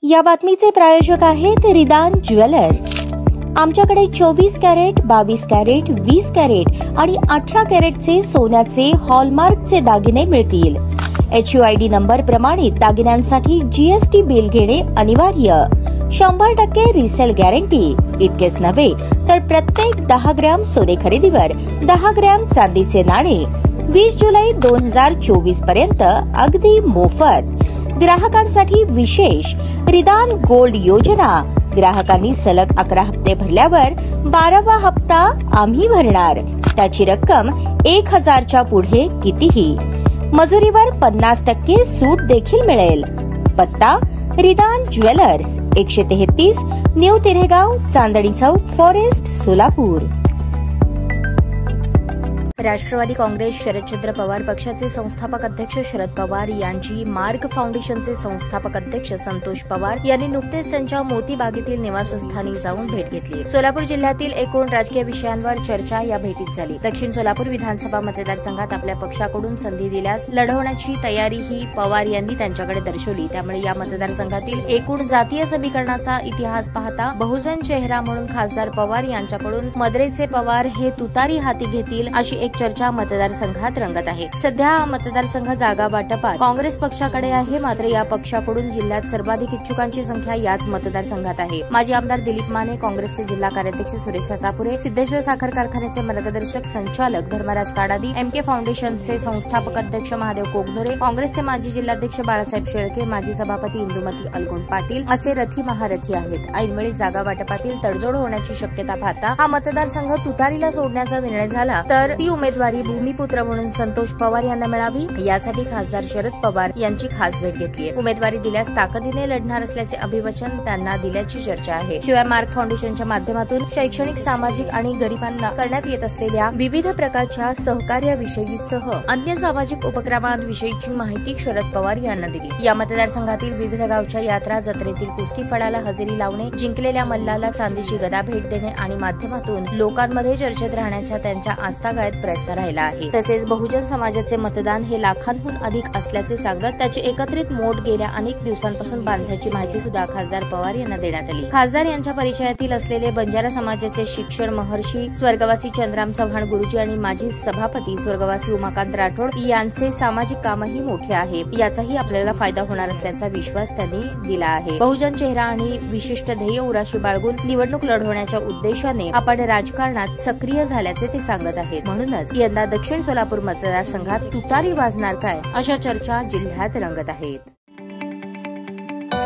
या बातमीचे प्रायोजक आहेत रिदान ज्वेलर्स। आमच्याकडे 24 कॅरेट, 22 कॅरेट, 20 कॅरेट आणि 18 कॅरेटचे सोन्याचे हॉलमार्कचे दागिने मिळतील। HUID नंबर प्रमाणित दागिन्यांसाठी GST बिल घेणे अनिवार्य। 100% रिसेल गॅरंटी। इतकेच नव्हे तर प्रत्येक 10 ग्रॅम सोने खरेदीवर 10 ग्रॅम चांदीचे नाणे 20 जुलै 2024 पर्यंत अगदी मोफत। ग्राहकांसाठी विशेष रिदान गोल्ड योजना। ग्राहकांनी सलग 11 हप्ते भरल्यावर 12वा हप्ता आम्ही भरणार। त्याची रक्कम 1000च्या पुढे कितीही। मजुरीवर 50% सूट देखील मिळेल। पत्ता रिदान jewellers, 133 new तिरेगाव, Chandni Chowk, forest, Solapur. Rashtrawadi Congress Sharadchandra Pawar पक्षाचे संस्थापक अध्यक्ष शरद पवार यांची मार्ग फाउंडेशनचे संस्थापक अध्यक्ष संतोष पवार यांनी नुकतेच त्यांच्या मोतीबागेतील निवासस्थानी जाऊन भेट घेतली। सोलापूर जिल्ह्यातील एकूण राजकीय विषयांवर चर्चा या भेटीत झाली। दक्षिण सोलापूर विधानसभा मतदारसंघात आपल्या पक्षाकडून संधी दिल्यास लढवण्याची तयारीही पवार यांनी त्यांच्याकडे दर्शवली। त्यामुळे या मतदारसंघातील एकूण जातीय समीकरणाचा इतिहास पाहता बहुजन चेहरा म्हणून खासदार पवार यांच्याकडून मद्रेचे पवार हे तुतारी हाती घेतील अशी एक चर्चा मतदारसंघात रंगत आहे। सध्या मतदारसंघ जागा वाटपात काँग्रेस पक्षाकडे आहे, मात्र या पक्षाकडून जिल्ह्यात सर्वाधिक इच्छुकांची संख्या याच मतदारसंघात आहे। माजी आमदार दिलीप माने, काँग्रेसचे जिल्हा कार्याध्यक्ष सुरेश हसापुरे, सिद्धेश्वर साखर कारखान्याचे मार्गदर्शक संचालक धर्मराज काडादी, MK फाउंडेशनचे संस्थापक अध्यक्ष महादेव कोगनोरे, काँग्रेसचे माजी जिल्हाध्यक्ष बाळासाहेब शेळके, माजी सभापती इंदुमती अलगोंड पाटील असे रथी महारथी आहेत। ऐनवेळी जागा वाटपातील तडजोड होण्याची शक्यता पाहता हा मतदारसंघ तुतारीला सोडण्याचा निर्णय झाला तर ती उमेदवारी भूमिपुत्र म्हणून संतोष पवार यांना मिळावी, यासाठी खासदार शरद पवार यांची खास भेट घेतली। उमेदवारी दिल्यास ताकदीने लढणार असल्याचे अभिवचन त्यांना दिल्याची चर्चा आहे। शिवाय मार्ग फाउंडेशनच्या माध्यमातून शैक्षणिक, सामाजिक आणि गरिबांना करण्यात येत असलेल्या विविध प्रकारच्या सहकार्याविषयीसह अन्य सामाजिक उपक्रमांविषयीची माहिती शरद पवार यांना दिली। या मतदारसंघातील विविध गावच्या यात्रा, जत्रेतील कुस्ती फळाला हजेरी लावणे, जिंकलेल्या मल्लाला चांदीची गदा भेट देणे आणि माध्यमातून लोकांमध्ये चर्चेत राहण्याच्या त्यांच्या आस्थागायत प्रयत्न राहिला आहे। तसेच बहुजन समाजाचे मतदान हे लाखांहून अधिक असल्याचे सांगत त्याची एकत्रित मोड गेल्या अनेक दिवसांपासून बांधल्याची माहिती सुद्धा खासदार पवार यांना देण्यात आली। खासदार यांच्या परिचयातील असलेले बंजारा समाजाचे शिक्षण महर्षी स्वर्गवासी चंद्राम चव्हाण गुरुजी आणि माजी सभापती स्वर्गवासी उमाकांत राठोड यांचे सामाजिक कामही मोठे आहे, याचाही आपल्याला फायदा होणार असल्याचा विश्वास त्यांनी दिला आहे। बहुजन चेहरा आणि विशिष्ट ध्येय उराशी बाळगून निवडणूक लढवण्याच्या उद्देशाने आपण राजकारणात सक्रिय झाल्याचे ते सांगत आहेत। म्हणूनच यंदा दक्षिण सोलापूर मतदारसंघात तुतारी वाजणार काय अशा चर्चा जिल्ह्यात रंगत आहेत।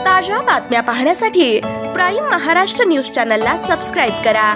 ताज्या बातम्या पाहण्यासाठी प्राईम महाराष्ट्र न्यूज चॅनलला सबस्क्राईब करा।